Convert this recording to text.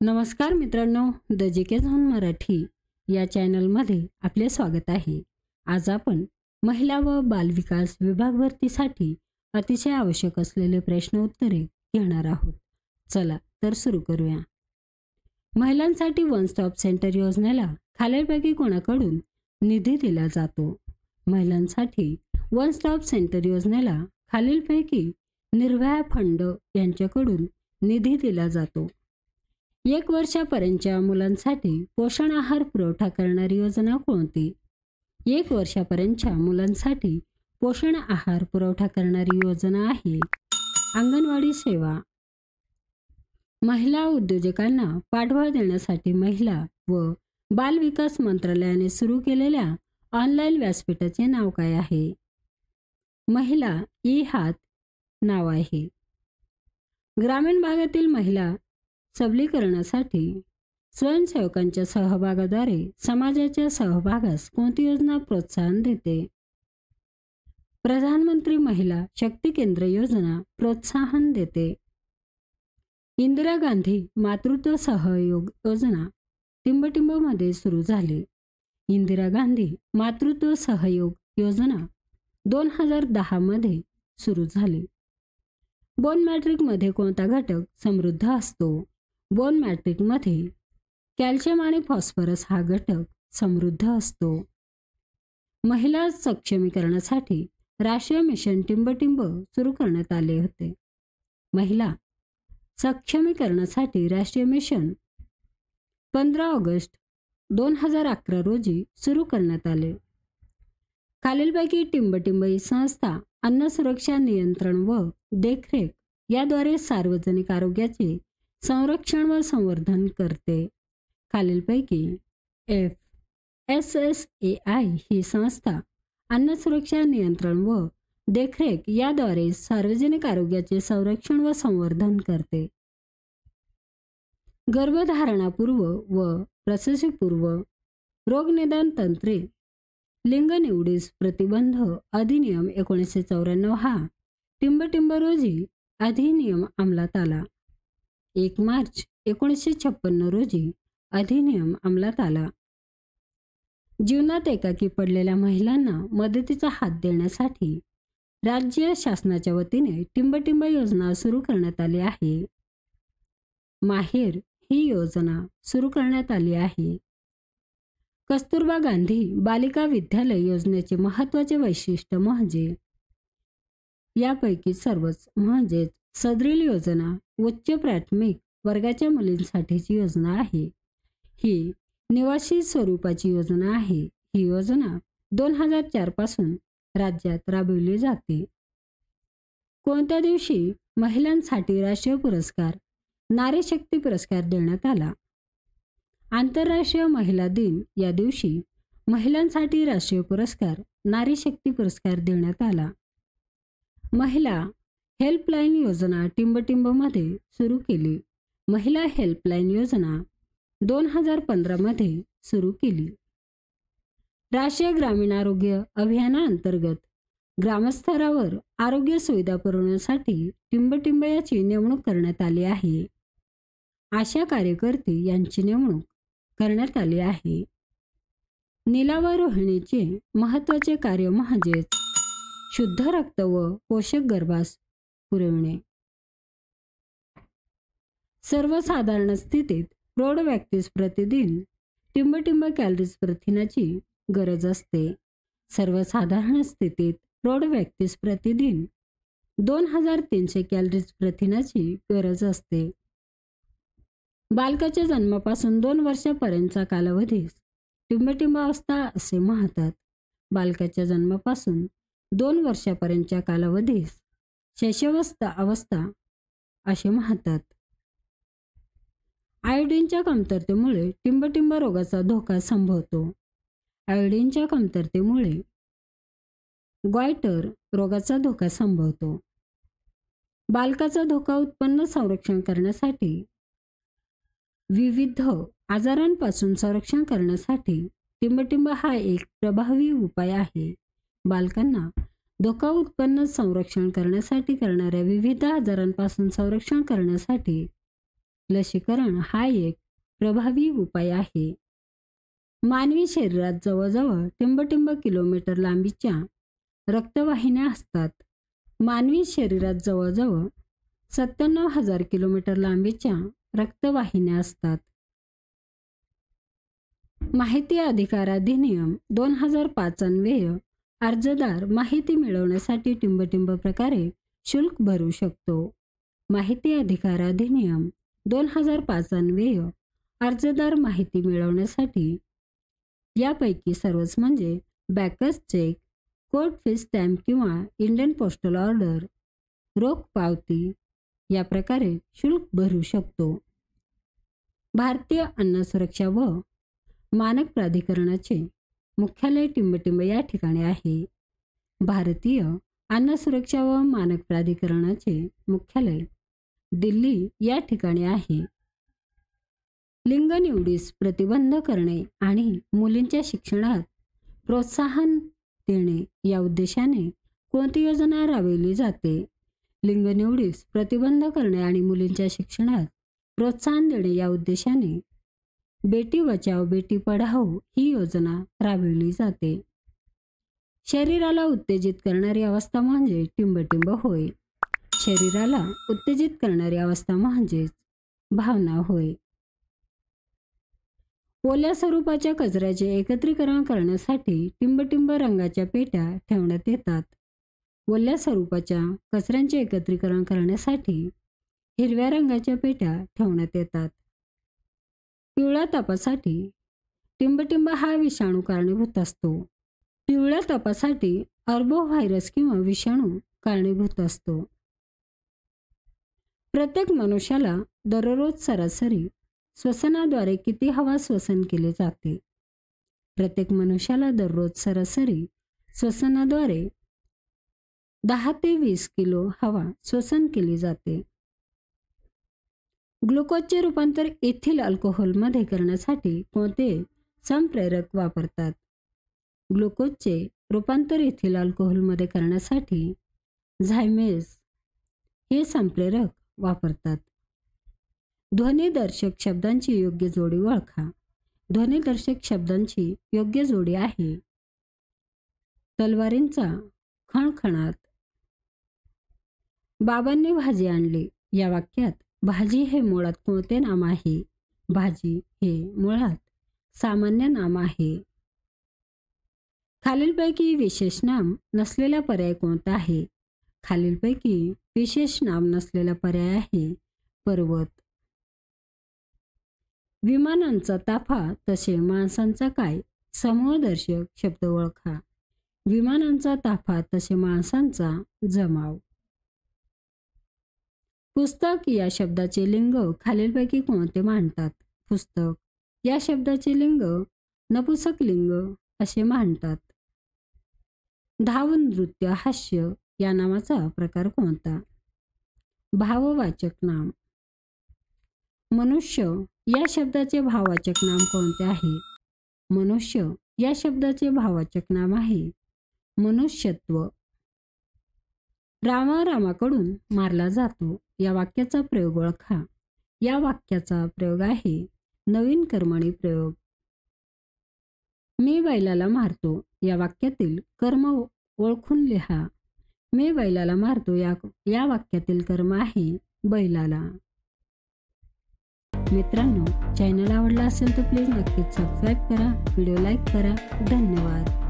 नमस्कार मित्रांनो, the GK. Zone Marathi या चॅनलमध्ये आपले स्वागत आहे. आज आपण महिला व बालविकास विभाग भरतीसाठी अतिशय आवश्यक असलेले प्रश्न उत्तरे घेणार आहोत. चला तर सुरू करूया. महिलांसाठी वन स्टॉप सेंटर योजनेला खालीलपैकी कोणाकडून निधी दिला जातो? महिलांसाठी वन स्टॉप सेंटर योजनेला खालीलपैकी निर्भया फंड यांच्याकडून निधी दिला जातो. 1 वर्षापर्यंतच्या मुलांसाठी पोषण आहार पुरवठा करणारी योजना कोणती? 1 वर्षापर्यंतच्या मुलांसाठी पोषण आहार पुरवठा करणारी योजना आहे अंगणवाडी सेवा. महिला उद्योजकांना पाठबळ देण्यासाठी महिला व बाल विकास मंत्रालयाने सुरू केलेल्या ऑनलाईन व्यासपीठाचे नाव काय आहे? महिला ई-हात नाव आहे. ग्रामीण भागातील महिला सबलीकरणासाठी स्वयंसेवकांच्या सहभागाद्वारे समाजाच्या सहभागास कोणती योजना प्रोत्साहन देते? प्रधानमंत्री महिला शक्ती केंद्र योजना प्रोत्साहन देते. इंदिरा गांधी मातृत्व सहयोग योजना टिंबटिंबमध्ये सुरू झाली. इंदिरा गांधी मातृत्व सहयोग योजना 2010 मध्ये सुरू झाली. बोन मॅट्रिकमध्ये कोणता घटक समृद्ध असतो? बोन मॅट्रिकमध्ये कॅल्शियम आणि फॉस्फरस हा घटक समृद्ध असतो. महिला सक्षमीकरणासाठी राष्ट्रीय मिशन टिंबटिंब सुरू करण्यात आले होते. महिला सक्षमीकरणासाठी राष्ट्रीय मिशन 15 ऑगस्ट 2011 रोजी सुरू करण्यात आले. खालीलपैकी टिंबटिंब ही संस्था अन्न सुरक्षा नियंत्रण व देखरेख याद्वारे सार्वजनिक आरोग्याचे संरक्षण व संवर्धन करते. खालीलपैकी FSSAI ही संस्था अन्न सुरक्षा नियंत्रण व देखरेख याद्वारे सार्वजनिक आरोग्याचे संरक्षण व संवर्धन करते. गर्भधारणापूर्व व प्रसूतीपूर्व रोगनिदान तंत्रे लिंग निवडीस प्रतिबंध अधिनियम 1994 हा टिंबटिंब रोजी अधिनियम अंमलात आला. 1 मार्च 1956 रोजी अधिनियम अंमलात आला. जीवनात एकाकी पडलेल्या महिलांना मदतीचा हात देण्यासाठी राज्य शासनाच्या वतीने टिंबटिंब योजना सुरू करण्यात आली आहे. माहेर ही योजना सुरू करण्यात आली आहे. कस्तुरबा गांधी बालिका विद्यालय योजनेचे महत्त्वाचे वैशिष्ट्य म्हणजे यापैकी सर्वच म्हणजेच सदरील योजना उच्च प्राथमिक वर्गाच्या मुलींसाठीची योजना आहे. ही निवासी स्वरूपाची योजना आहे. ही योजना 2004 पासून राज्यात राबविली जाते. कोणत्या दिवशी महिलांसाठी राष्ट्रीय पुरस्कार नारी शक्ती पुरस्कार देण्यात आला? आंतरराष्ट्रीय महिला दिन या दिवशी महिलांसाठी राष्ट्रीय पुरस्कार नारी शक्ती पुरस्कार देण्यात आला. महिला हेल्पलाईन योजना टिंबटिंबमध्ये सुरू केली. महिला हेल्पलाईन योजना 2015 मध्ये सुरू केली. राष्ट्रीय ग्रामीण आरोग्य अभियानाअंतर्गत ग्रामस्तरावर आरोग्य सुविधा पुरवण्यासाठी टिंबटिंब याची नेमणूक करण्यात आली आहे. आशा कार्यकर्ते यांची नेमणूक करण्यात आली आहे. निलावारोहिणीचे महत्त्वाचे कार्य म्हणजेच शुद्ध रक्त व पोषक गर्भास पुरविणे. सर्वसाधारण स्थितीत प्रौढ व्यक्तीस प्रतिदिन टिंबटिंब कॅलरीज प्रथिनाची गरज असते. सर्वसाधारण स्थितीत प्रौढ व्यक्तीस प्रतिदिन 2300 कॅलरीज प्रथिनाची गरज असते. बालकाच्या जन्मापासून 2 वर्षापर्यंतचा कालावधीस टिंबटिंब अवस्था असे म्हणतात. बालकाच्या जन्मापासून 2 वर्षापर्यंतच्या कालावधीस शैशवावस्था अवस्था असे म्हणतात. आयोडीनच्या कमतरतेमुळे टिंबटिंब रोगाचा धोका संभवतो. आयोडीनच्या कमतरतेमुळे गॉइटर रोगाचा धोका संभवतो. बालकाचा धोका उत्पन्न संरक्षण करण्यासाठी विविध आजारांपासून संरक्षण करण्यासाठी टिंबटिंब हा एक प्रभावी उपाय आहे. बालकांना धोका उत्पन्न संरक्षण करण्यासाठी करणाऱ्या विविध आजारांपासून संरक्षण करण्यासाठी लसीकरण हा एक प्रभावी उपाय आहे. मानवी शरीरात जवळजवळ टिंबटिंब किलोमीटर लांबीच्या रक्तवाहिन्या असतात. मानवी शरीरात जवळजवळ 97,000 किलोमीटर लांबीच्या रक्तवाहिन्या असतात. माहिती अधिकार अधिनियम 2005 अन्वये अर्जदार माहिती मिळवण्यासाठी टिंबटिंब प्रकारे शुल्क भरू शकतो. माहिती अधिकार अधिनियम 2005 अन्वये अर्जदार माहिती मिळवण्यासाठी यापैकी सर्वच म्हणजे bankers cheque, court fee stamp किंवा इंडियन पोस्टल ऑर्डर, रोख पावती या प्रकारे शुल्क भरू शकतो. भारतीय अन्न सुरक्षा व मानक प्राधिकरणाचे मुख्यालय टिंबटिंब या ठिकाणी आहे. भारतीय अन्न सुरक्षा व मानक प्राधिकरणाचे मुख्यालय दिल्ली या ठिकाणी आहे. लिंग निवडीस प्रतिबंध करणे आणि मुलींच्या शिक्षणात प्रोत्साहन देणे या उद्देशाने कोणती योजना राबविली जाते? लिंग निवडीस प्रतिबंध करणे आणि मुलींच्या शिक्षणात प्रोत्साहन देणे या उद्देशाने बेटी बचाओ बेटी पढाओ ही योजना राबविली जाते. शरीराला उत्तेजित करणारी अवस्था म्हणजे टिंबटिंब होय. शरीराला उत्तेजित करणारी अवस्था म्हणजेच भावना होय. ओल्या स्वरूपाच्या कचऱ्याचे एकत्रीकरण करण्यासाठी टिंबटिंब रंगाच्या पेट्या ठेवण्यात येतात. ओल्या स्वरूपाच्या कचऱ्यांचे एकत्रीकरण करण्यासाठी हिरव्या रंगाच्या पेट्या ठेवण्यात येतात. पिवळ्या तापासाठी टिंबटिंब हा विषाणू कारणीभूत असतो. पिवळ्या तापासाठी अर्बोव्हायरस किंवा विषाणू कारणीभूत असतो. प्रत्येक मनुष्याला दररोज सरासरी श्वसनाद्वारे किती हवा श्वसन केले जाते? प्रत्येक मनुष्याला दररोज सरासरी श्वसनाद्वारे 10 ते 20 किलो हवा श्वसन केली जाते. ग्लुकोजचे रूपांतर इथिल अल्कोहोलमध्ये करण्यासाठी कोणते संप्रेरक वापरतात? ग्लुकोजचे रूपांतर इथिल अल्कोहोलमध्ये करण्यासाठी झायमेज हे संप्रेरक वापरतात. ध्वनिदर्शक शब्दांची योग्य जोडी ओळखा. ध्वनिदर्शक शब्दांची योग्य जोडी आहे तलवारींचा खणखणाट. बाबांनी भाजी आणली या वाक्यात भाजी हे मुळात कोणते नाम आहे? भाजी हे मुळात सामान्य नाम आहे. खालीलपैकी विशेष नाम नसलेला पर्याय कोणता आहे? खालीलपैकी विशेष नाम नसलेला पर्याय आहे पर्वत. विमानांचा ताफा तसे माणसांचा काय? समूहदर्शक शब्द ओळखा. विमानांचा ताफा तसे माणसांचा जमाव. पुस्तक या शब्दाचे लिंग खालीलपैकी कोणते मानतात? पुस्तक या शब्दाचे लिंग नपुंसकलिंग असे मानतात. धावून नृत्य हास्य या नामाचा प्रकार कोणता? भाववाचक नाम. मनुष्य या शब्दाचे भाववाचक नाम कोणते आहे? मनुष्य या शब्दाचे भाववाचक नाम आहे मनुष्यत्व. रामा रामाकडून मारला जातो या वाक्याचा प्रयोग ओळखा. या वाक्याचा प्रयोग आहे नवीन कर्मणी प्रयोग. मी बैलाला मारतो या वाक्यातील कर्म ओळखून लिहा. मी बैलाला मारतो या वाक्यातील कर्म आहे बैलाला. मित्रांनो, चॅनल आवडला असेल तर प्लीज नक्कीच सबस्क्राईब करा, व्हिडिओ लाईक करा. धन्यवाद.